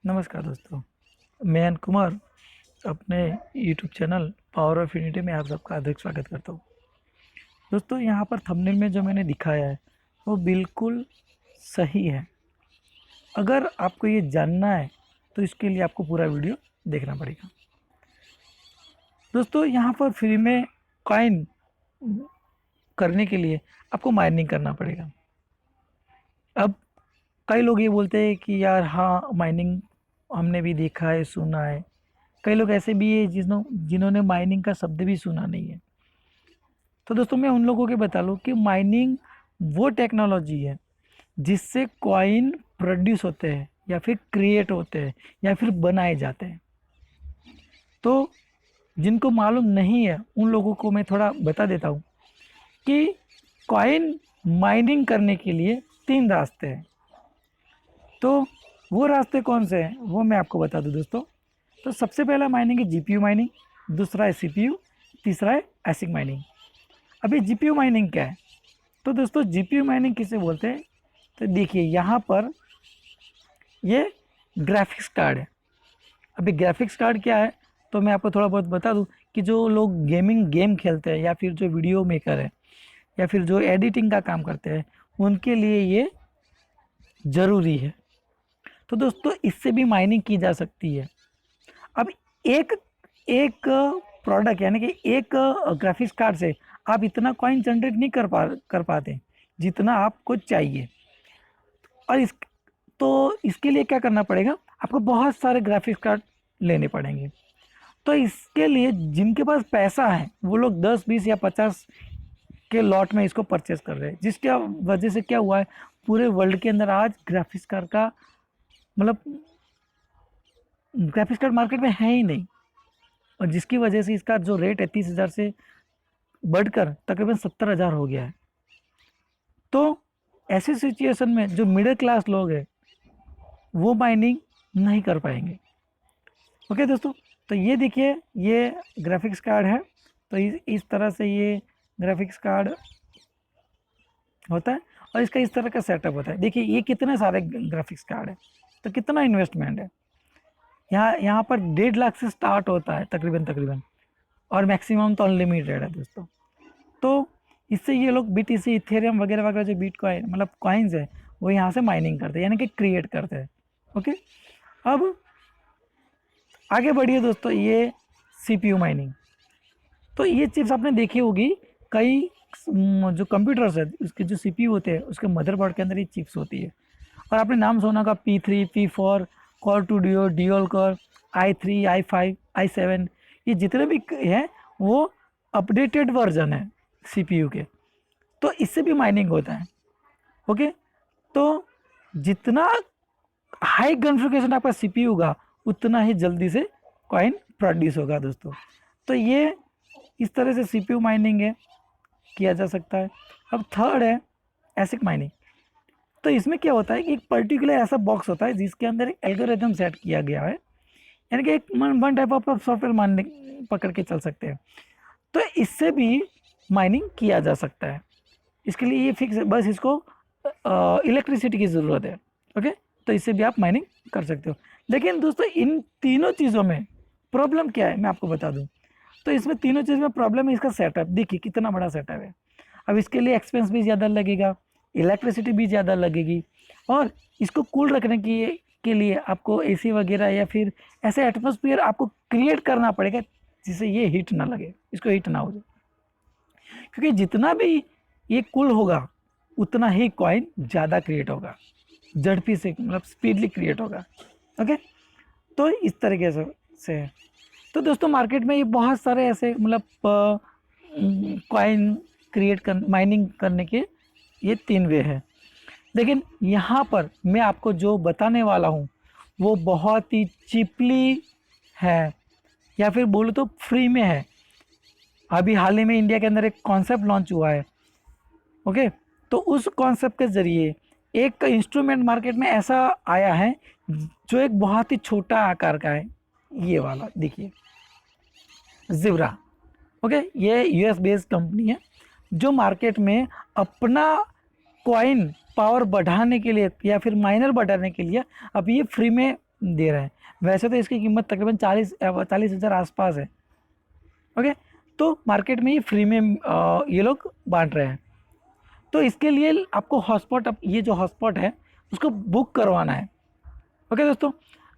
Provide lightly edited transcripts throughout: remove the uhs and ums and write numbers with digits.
नमस्कार दोस्तों, मैं अन कुमार अपने YouTube channel power of unity में आप सबका हार्दिक स्वागत करता हूँ। दोस्तों, यहाँ पर थंबनेल में जो मैंने दिखाया है वो बिल्कुल सही है। अगर आपको ये जानना है तो इसके लिए आपको पूरा वीडियो देखना पड़ेगा। दोस्तों, यहाँ पर फ्री में कॉइन करने के लिए आपको माइनिंग करना पड़ेगा। अब कई लोग ये बोलते हैं कि यार हाँ, माइनिंग हमने भी देखा है, सुना है। कई लोग ऐसे भी है जिन्होंने माइनिंग का शब्द भी सुना नहीं है। तो दोस्तों, मैं उन लोगों के बता लूँ कि माइनिंग वो टेक्नोलॉजी है जिससे कॉइन प्रोड्यूस होते हैं या फिर क्रिएट होते हैं या फिर बनाए जाते हैं। तो जिनको मालूम नहीं है उन लोगों को मैं थोड़ा बता देता हूँ कि कॉइन माइनिंग करने के लिए तीन रास्ते हैं। तो वो रास्ते कौन से हैं वो मैं आपको बता दूं दोस्तों। तो सबसे पहला माइनिंग है जीपीयू माइनिंग, दूसरा है सीपीयू, तीसरा है एसिक माइनिंग। अभी जीपीयू माइनिंग क्या है? तो दोस्तों, जीपीयू माइनिंग किसे बोलते हैं? तो देखिए यहाँ पर ये ग्राफिक्स कार्ड है। अभी ग्राफिक्स कार्ड क्या है तो मैं आपको थोड़ा बहुत बता दूं कि जो लोग गेम खेलते हैं या फिर जो वीडियो मेकर है या फिर जो एडिटिंग का काम करते हैं उनके लिए ये ज़रूरी है। तो दोस्तों, इससे भी माइनिंग की जा सकती है। अब एक एक प्रोडक्ट यानी कि एक ग्राफिक्स कार्ड से आप इतना कॉइन जनरेट नहीं कर पाते जितना आपको चाहिए। और इसके लिए क्या करना पड़ेगा? आपको बहुत सारे ग्राफिक्स कार्ड लेने पड़ेंगे। तो इसके लिए जिनके पास पैसा है वो लोग 10 20 या 50 के लॉट में इसको परचेस कर रहे हैं, जिसके वजह से क्या हुआ है, पूरे वर्ल्ड के अंदर आज ग्राफिक्स कार्ड का मतलब ग्राफिक्स कार्ड मार्केट में है ही नहीं। और जिसकी वजह से इसका जो रेट है 30,000 से बढ़कर तकरीबन 70,000 हो गया है। तो ऐसी सिचुएशन में जो मिडिल क्लास लोग हैं वो माइनिंग नहीं कर पाएंगे। ओके दोस्तों, तो ये देखिए, ये ग्राफिक्स कार्ड है। तो इस तरह से ये ग्राफिक्स कार्ड होता है और इसका इस तरह का सेटअप होता है। देखिए ये कितने सारे ग्राफिक्स कार्ड है, तो कितना इन्वेस्टमेंट है। यहाँ यहाँ पर 1.5 लाख से स्टार्ट होता है तकरीबन तकरीबन, और मैक्सिमम तो अनलिमिटेड है दोस्तों। तो इससे ये लोग बीटीसी, इथेरियम वगैरह वगैरह जो बिटकॉइन मतलब कॉइन्स है वो यहाँ से माइनिंग करते हैं यानी कि क्रिएट करते हैं। ओके, अब आगे बढ़िए दोस्तों, ये सीपीयू माइनिंग। तो ये चिप्स आपने देखी होगी, कई जो कंप्यूटर्स है उसके जो सीपीयू होते हैं उसके मदरबोर्ड के अंदर ये चिप्स होती है। और आपने नाम सुना होगा P3, P4, core two duo, dual core, i3, i5, i7। ये जितने भी हैं वो अपडेटेड वर्जन है सीपीयू के। तो इससे भी माइनिंग होता है। ओके, तो जितना हाई कॉन्फ़िगरेशन आपका सीपीयू होगा उतना ही जल्दी से कॉइन प्रोड्यूस होगा दोस्तों। तो ये इस तरह से सीपीयू माइनिंग है, किया जा सकता है। अब थर्ड है एसिक माइनिंग। तो इसमें क्या होता है कि एक पर्टिकुलर ऐसा बॉक्स होता है जिसके अंदर एक एल्गोरिथम सेट किया गया है, यानी कि एक वन टाइप ऑफ सॉफ्टवेयर मान पकड़ के चल सकते हैं। तो इससे भी माइनिंग किया जा सकता है। इसके लिए ये फिक्स है, बस इसको इलेक्ट्रिसिटी की ज़रूरत है। ओके, तो इससे भी आप माइनिंग कर सकते हो। लेकिन दोस्तों, इन तीनों चीज़ों में प्रॉब्लम क्या है मैं आपको बता दूं। तो इसमें तीनों चीज़ में प्रॉब्लम है इसका सेटअप। देखिए कितना बड़ा सेटअप है। अब इसके लिए एक्सपेंस भी ज़्यादा लगेगा, इलेक्ट्रिसिटी भी ज़्यादा लगेगी, और इसको कूल रखने के लिए आपको एसी वगैरह या फिर ऐसे एटमॉस्फेयर आपको क्रिएट करना पड़ेगा जिससे ये हीट ना लगे, इसको हीट ना हो जाए। क्योंकि जितना भी ये कूल होगा उतना ही कॉइन ज़्यादा क्रिएट होगा, झड़पी से मतलब स्पीडली क्रिएट होगा। ओके, तो इस तरीके से है। तो दोस्तों, मार्केट में ये बहुत सारे ऐसे मतलब कॉइन क्रिएट कर माइनिंग करने के ये 3 वे हैं। लेकिन यहाँ पर मैं आपको जो बताने वाला हूँ वो बहुत ही चीपली है, या फिर बोलो तो फ्री में है। अभी हाल ही में इंडिया के अंदर एक कॉन्सेप्ट लॉन्च हुआ है। ओके, तो उस कॉन्सेप्ट के ज़रिए एक इंस्ट्रूमेंट मार्केट में ऐसा आया है जो एक बहुत ही छोटा आकार का है। ये वाला देखिए, ज़ेब्रा। ओके, ये यूएस बेस्ड कंपनी है जो मार्केट में अपना कॉइन पावर बढ़ाने के लिए या फिर माइनर बढ़ाने के लिए अब ये फ्री में दे रहा है। वैसे तो इसकी कीमत तकरीबन 40,000 आसपास है। ओके, तो मार्केट में ये फ्री में ये लोग बांट रहे हैं। तो इसके लिए आपको हॉटस्पॉट, ये जो हॉटस्पॉट है उसको बुक करवाना है। ओके दोस्तों,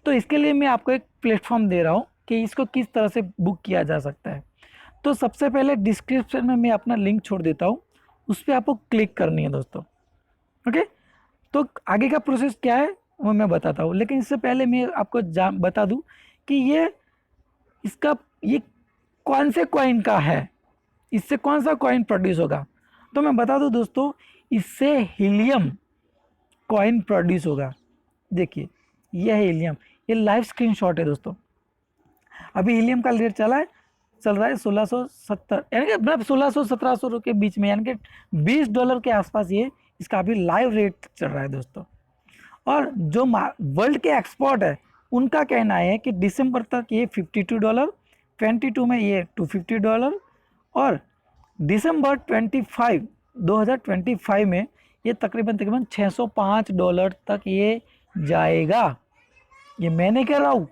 तो इसके लिए मैं आपको एक प्लेटफॉर्म दे रहा हूँ कि इसको किस तरह से बुक किया जा सकता है। तो सबसे पहले डिस्क्रिप्शन में मैं अपना लिंक छोड़ देता हूँ, उस पर आपको क्लिक करनी है दोस्तों। ओके, तो आगे का प्रोसेस क्या है वो मैं बताता हूँ, लेकिन इससे पहले मैं आपको बता दूँ कि ये कौन से कॉइन का है, इससे कौन सा कॉइन प्रोड्यूस होगा। तो मैं बता दूँ दोस्तों, इससे हीलियम कॉइन प्रोड्यूस होगा। देखिए, यह है हीलियम, ये लाइव स्क्रीनशॉट है दोस्तों। अभी हीलियम का रेट चल रहा है 1670, यानी कि मतलब 1600-1700 के बीच में, यानी कि $20 के आसपास ये इसका अभी लाइव रेट चल रहा है दोस्तों। और जो वर्ल्ड के एक्सपर्ट है उनका कहना है कि दिसंबर तक ये $52, 22 में ये $250, और दिसंबर 2025 में ये तकरीबन $605 तक ये जाएगा। ये मैं नहीं कह रहा हूँ,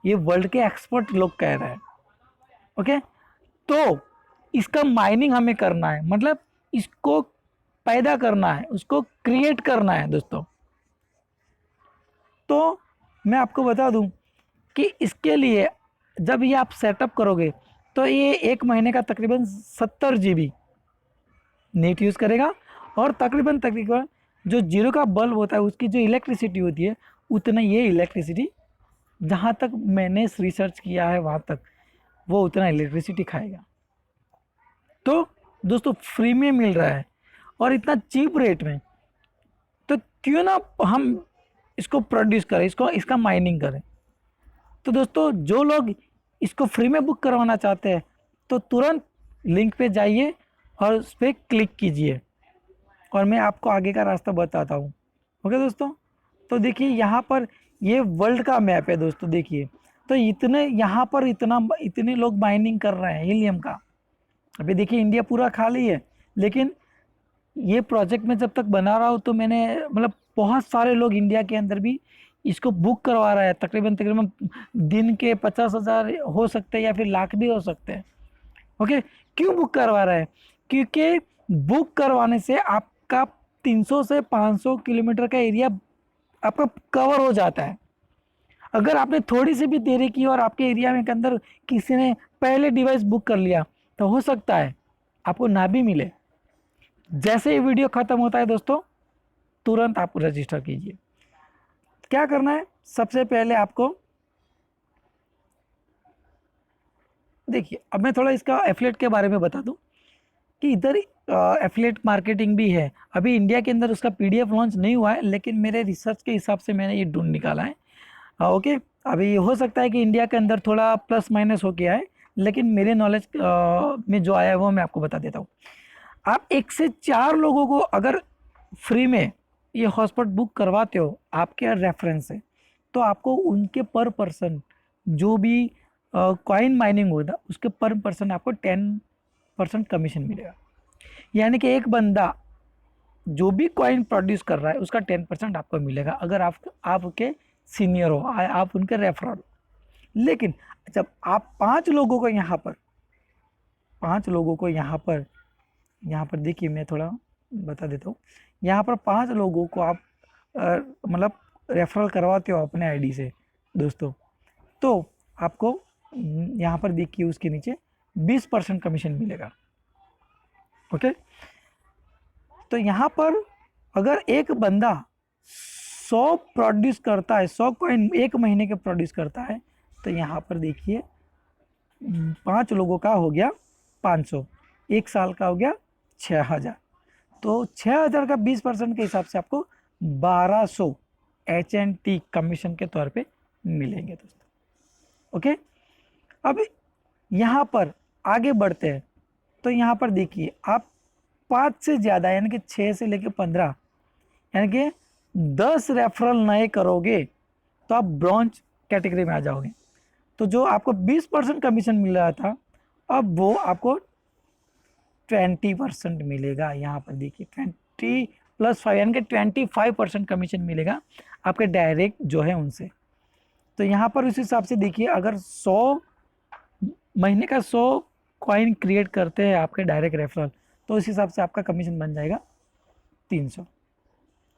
ये वर्ल्ड के एक्सपर्ट लोग कह रहे हैं। ओके, तो इसका माइनिंग हमें करना है, मतलब इसको पैदा करना है, उसको क्रिएट करना है दोस्तों। तो मैं आपको बता दूं कि इसके लिए जब ये आप सेटअप करोगे तो ये 1 महीने का तकरीबन 70 GB नेट यूज़ करेगा, और तकरीबन जो जीरो का बल्ब होता है उसकी जो इलेक्ट्रिसिटी होती है उतना ये इलेक्ट्रिसिटी, जहाँ तक मैंने रिसर्च किया है वहाँ तक वो उतना इलेक्ट्रिसिटी खाएगा। तो दोस्तों फ्री में मिल रहा है और इतना चीप रेट में, तो क्यों ना हम इसको प्रोड्यूस करें, इसका माइनिंग करें। तो दोस्तों जो लोग इसको फ्री में बुक करवाना चाहते हैं तो तुरंत लिंक पे जाइए और उस पर क्लिक कीजिए, और मैं आपको आगे का रास्ता बताता हूँ। ओके दोस्तों, तो देखिए यहाँ पर ये वर्ल्ड का मैप है दोस्तों। देखिए, तो इतने यहाँ पर इतने लोग माइनिंग कर रहे हैं हीलियम का। अभी देखिए इंडिया पूरा खाली है, लेकिन ये प्रोजेक्ट में जब तक बना रहा हूँ तो मैंने मतलब बहुत सारे लोग इंडिया के अंदर भी इसको बुक करवा रहा है। तकरीबन दिन के 50,000 हो सकते हैं या फिर लाख भी हो सकते हैं। ओके, क्यों बुक करवा रहा है? क्योंकि बुक करवाने से आपका 300 से 500 किलोमीटर का एरिया आपका कवर हो जाता है। अगर आपने थोड़ी सी भी देरी की और आपके एरिया में के अंदर किसी ने पहले डिवाइस बुक कर लिया तो हो सकता है आपको ना भी मिले। जैसे ही वीडियो खत्म होता है दोस्तों, तुरंत आप रजिस्टर कीजिए। क्या करना है, सबसे पहले आपको देखिए, अब मैं थोड़ा इसका एफिलिएट के बारे में बता दूं कि इधर एफिलिएट मार्केटिंग भी है। अभी इंडिया के अंदर उसका पीडीएफ लॉन्च नहीं हुआ है, लेकिन मेरे रिसर्च के हिसाब से मैंने ये ढूंढ निकाला है। ओके, अभी हो सकता है कि इंडिया के अंदर थोड़ा प्लस माइनस हो गया है, लेकिन मेरे नॉलेज में जो आया है वो मैं आपको बता देता हूँ। आप 1 से 4 लोगों को अगर फ्री में ये हॉटस्पॉट बुक करवाते हो आपके रेफरेंस से, तो आपको उनके पर पर्सन जो भी कॉइन माइनिंग होगा उसके पर पर्सन आपको 10% कमीशन मिलेगा। यानी कि एक बंदा जो भी कॉइन प्रोड्यूस कर रहा है उसका 10% आपको मिलेगा, अगर आपके सीनियर हो, आप उनके रेफरल हो। लेकिन जब आप 5 लोगों को यहाँ पर देखिए, मैं थोड़ा बता देता हूँ। यहाँ पर 5 लोगों को आप मतलब रेफरल करवाते हो अपने आईडी से दोस्तों, तो आपको यहाँ पर देखिए उसके नीचे 20% कमीशन मिलेगा। ओके, तो यहाँ पर अगर एक बंदा 100 प्रोड्यूस करता है, 100 कॉइन 1 महीने के प्रोड्यूस करता है, तो यहाँ पर देखिए 5 लोगों का हो गया 500, 1 साल का हो गया 6,000। तो 6,000 का 20% के हिसाब से आपको 1,200 HNT कमीशन के तौर पे मिलेंगे दोस्तों। ओके, अब यहाँ पर आगे बढ़ते हैं। तो यहाँ पर देखिए, आप 5 से ज़्यादा यानी कि 6 से लेकर 15 यानी कि 10 रेफरल नए करोगे तो आप ब्रॉन्ज कैटेगरी में आ जाओगे। तो जो आपको 20% कमीशन मिल रहा था, अब वो आपको 20% मिलेगा। यहाँ पर देखिए 20 + 5 यानी कि 25% कमीशन मिलेगा आपके डायरेक्ट जो है उनसे। तो यहाँ पर उस हिसाब से देखिए, अगर 100 महीने का 100 कॉइन क्रिएट करते हैं आपके डायरेक्ट रेफरल, तो उस हिसाब से आपका कमीशन बन जाएगा 300,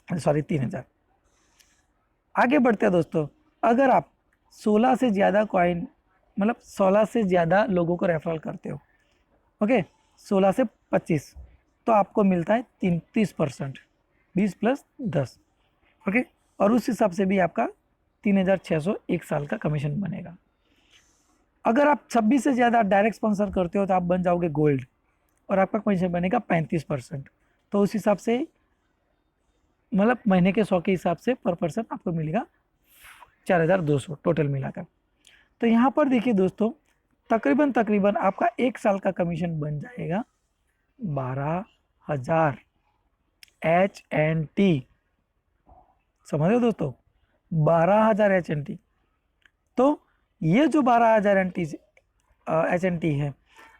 सॉरी 3000। आगे बढ़ते हैं दोस्तों, अगर आप 16 से ज़्यादा कॉइन, मतलब 16 से ज़्यादा लोगों को रेफरल करते हो, ओके, 16 से 25, तो आपको मिलता है 30%, 20 प्लस 10, ओके। और उस हिसाब से भी आपका 3600 एक साल का कमीशन बनेगा। अगर आप 26 से ज़्यादा डायरेक्ट स्पॉन्सर करते हो तो आप बन जाओगे गोल्ड, और आपका कमीशन बनेगा 35%। तो उस हिसाब से मतलब महीने के 100 के हिसाब से पर पर्सन आपको मिलेगा 4200 टोटल मिलाकर। तो यहाँ पर देखिए दोस्तों, तकरीबन आपका एक साल का कमीशन बन जाएगा 12,000 HNT। समझ रहे हो दोस्तों, 12,000 HNT। तो ये जो 12,000 HNT है,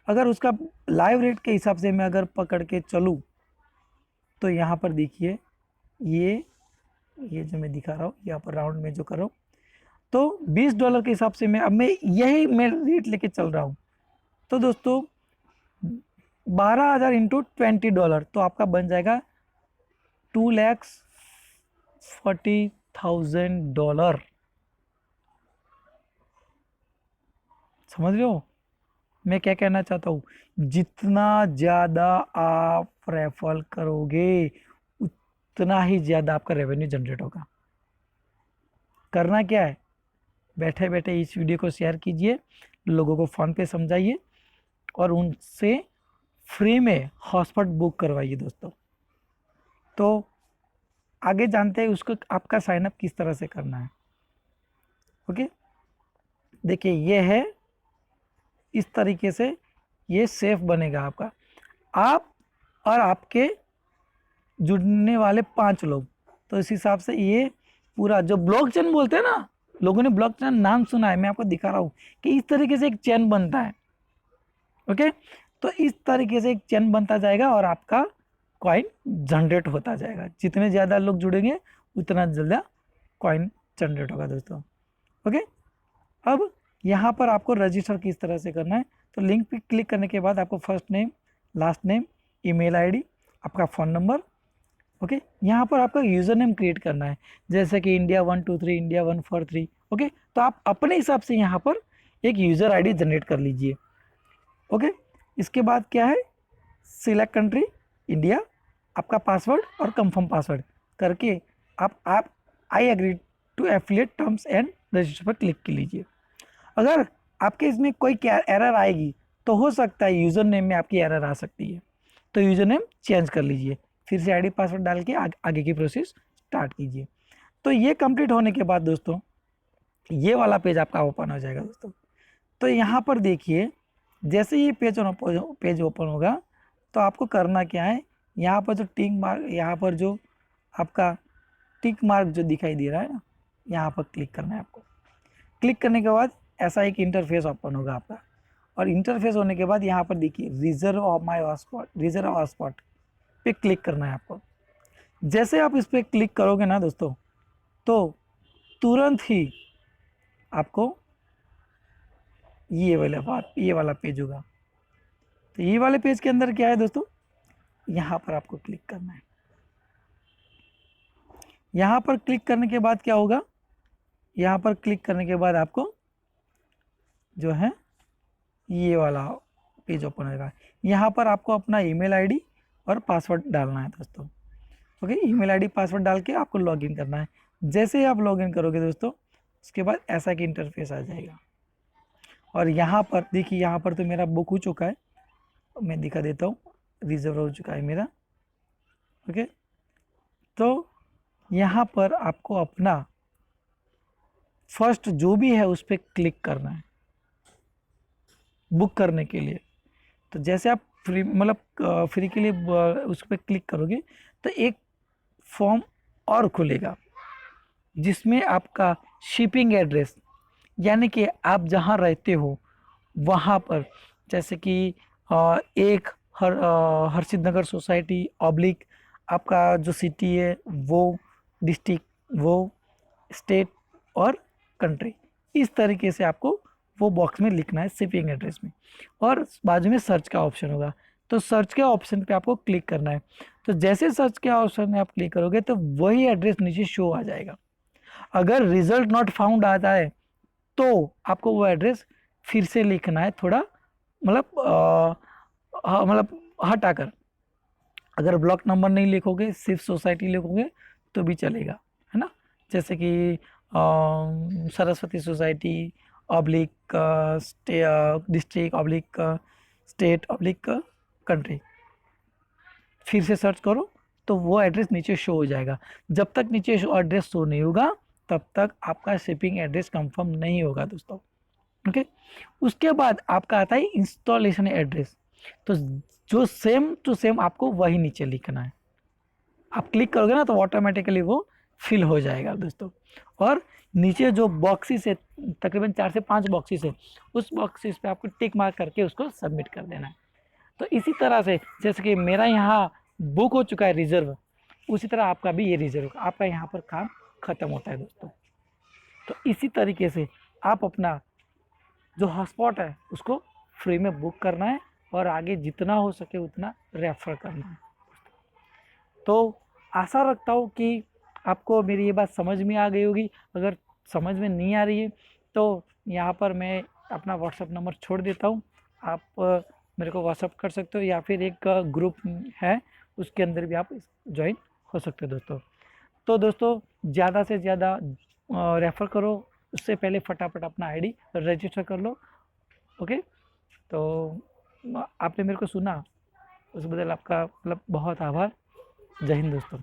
अगर उसका लाइव रेट के हिसाब से मैं अगर पकड़ के चलूँ, तो यहाँ पर देखिए ये जो मैं दिखा रहा हूँ यहाँ पर राउंड में जो कर रहा हूँ, तो $20 के हिसाब से मैं यही रेट लेके चल रहा हूँ। तो दोस्तों 12,000 इंटू $20, तो आपका बन जाएगा $240,000। समझ रहे हो मैं क्या कहना चाहता हूँ? जितना ज़्यादा आप रेफर करोगे उतना ही ज़्यादा आपका रेवेन्यू जनरेट होगा। करना क्या है, बैठे बैठे इस वीडियो को शेयर कीजिए, लोगों को फ़ोन पे समझाइए और उनसे फ्री में हॉटस्पॉट बुक करवाइए दोस्तों। तो आगे जानते हैं उसको आपका साइन अप किस तरह से करना है। ओके, देखिए ये है, इस तरीके से ये सेफ बनेगा आपका, आप और आपके जुड़ने वाले 5 लोग। तो इस हिसाब से ये पूरा जो ब्लॉकचेन बोलते हैं ना, लोगों ने ब्लॉकचेन नाम सुना है, मैं आपको दिखा रहा हूँ कि इस तरीके से एक चेन बनता है। ओके, तो इस तरीके से एक चेन बनता जाएगा और आपका कॉइन जनरेट होता जाएगा। जितने ज़्यादा लोग जुड़ेंगे उतना ज़्यादा कॉइन जनरेट होगा दोस्तों। ओके, अब यहाँ पर आपको रजिस्टर किस तरह से करना है, तो लिंक पे क्लिक करने के बाद आपको first name, last name, email ID, आपका फ़ोन नंबर, ओके। यहाँ पर आपका यूज़र नेम क्रिएट करना है, जैसे कि India 123, India 143, ओके। तो आप अपने हिसाब से यहाँ पर एक यूज़र आईडी जनरेट कर लीजिए, ओके। इसके बाद क्या है, सिलेक्ट कंट्री इंडिया, आपका पासवर्ड और कंफर्म पासवर्ड करके आप I agree to affiliate terms and register पर क्लिक कर लीजिए। अगर आपके इसमें कोई एरर आएगी तो हो सकता है यूज़र नेम में आपकी एरर आ सकती है, तो यूज़र नेम चेंज कर लीजिए, फिर से आईडी पासवर्ड डाल के आगे की प्रोसेस स्टार्ट कीजिए। तो ये कंप्लीट होने के बाद दोस्तों ये वाला पेज आपका ओपन हो जाएगा दोस्तों। तो यहाँ पर देखिए, जैसे ही पेज ओपन होगा तो आपको करना क्या है, यहाँ पर जो टिक मार्क, यहाँ पर जो आपका टिक मार्क जो दिखाई दे रहा है ना, यहाँ पर क्लिक करना है आपको। क्लिक करने के बाद ऐसा एक इंटरफेस ओपन होगा आपका, और इंटरफेस होने के बाद यहाँ पर देखिए रिजर्व हॉटस्पॉट पे क्लिक करना है आपको। जैसे आप इस पर क्लिक करोगे ना दोस्तों, तो तुरंत ही आपको ये वाला पेज होगा। तो ये वाले पेज के अंदर क्या है दोस्तों, यहाँ पर आपको क्लिक करना है। यहाँ पर क्लिक करने के बाद क्या होगा, यहाँ पर क्लिक करने के बाद आपको जो है ये वाला पेज ओपन होगा। यहाँ पर आपको अपना ईमेल आईडी और पासवर्ड डालना है दोस्तों। ओके, ईमेल आईडी पासवर्ड डाल के आपको लॉगिन करना है। जैसे ही आप लॉगिन करोगे दोस्तों, उसके बाद ऐसा एक इंटरफेस आ जाएगा। और यहाँ पर देखिए, यहाँ पर तो मेरा बुक हो चुका है, मैं दिखा देता हूँ, रिजर्व हो चुका है मेरा। ओके, तो यहाँ पर आपको अपना फर्स्ट जो भी है उस पर क्लिक करना है बुक करने के लिए। तो जैसे आप फ्री के लिए उस पर क्लिक करोगे तो एक फॉर्म और खुलेगा, जिसमें आपका शिपिंग एड्रेस, यानी कि आप जहाँ रहते हो वहाँ पर, जैसे कि एक हर्षित नगर सोसाइटी ऑब्लिक आपका जो सिटी है, वो डिस्ट्रिक्ट, वो स्टेट और कंट्री, इस तरीके से आपको वो बॉक्स में लिखना है शिपिंग एड्रेस में। और बाजू में सर्च का ऑप्शन होगा, तो सर्च के ऑप्शन पे आपको क्लिक करना है। तो जैसे सर्च के ऑप्शन में आप क्लिक करोगे तो वही एड्रेस नीचे शो आ जाएगा। अगर रिजल्ट नॉट फाउंड आता है तो आपको वो एड्रेस फिर से लिखना है, थोड़ा मतलब मतलब हटाकर। अगर ब्लॉक नंबर नहीं लिखोगे, सिर्फ सोसाइटी लिखोगे तो भी चलेगा, है ना। जैसे कि Saraswati society oblique district oblique state oblique country, फिर से सर्च करो तो वो एड्रेस नीचे शो हो जाएगा। जब तक नीचे एड्रेस शो नहीं होगा तब तक आपका शिपिंग एड्रेस कंफर्म नहीं होगा दोस्तों। ओके, उसके बाद आपका आता है इंस्टॉलेशन एड्रेस। तो जो सेम टू सेम आपको वही नीचे लिखना है। आप क्लिक करोगे ना तो ऑटोमेटिकली वो फिल हो जाएगा दोस्तों। और नीचे जो बॉक्सेस है, तकरीबन 4 से 5 बॉक्सेस है, उस बॉक्सेस पे आपको टिक मार्क करके उसको सबमिट कर देना है। तो इसी तरह से जैसे कि मेरा यहाँ बुक हो चुका है रिजर्व, उसी तरह आपका भी ये रिजर्व, आपका यहाँ पर काम खत्म होता है दोस्तों। तो इसी तरीके से आप अपना जो हॉटस्पॉट है उसको फ्री में बुक करना है और आगे जितना हो सके उतना रेफर करना है। तो आशा रखता हूँ कि आपको मेरी ये बात समझ में आ गई होगी। अगर समझ में नहीं आ रही है तो यहाँ पर मैं अपना व्हाट्सअप नंबर छोड़ देता हूँ, आप मेरे को व्हाट्सअप कर सकते हो, या फिर एक ग्रुप है उसके अंदर भी आप ज्वाइन हो सकते हो दोस्तों। तो दोस्तों ज़्यादा से ज़्यादा रेफ़र करो, उससे पहले फटाफट अपना आईडी रजिस्टर कर लो। ओके, तो आपने मेरे को सुना उस बदल आपका मतलब बहुत आभार। जय हिंद दोस्तों।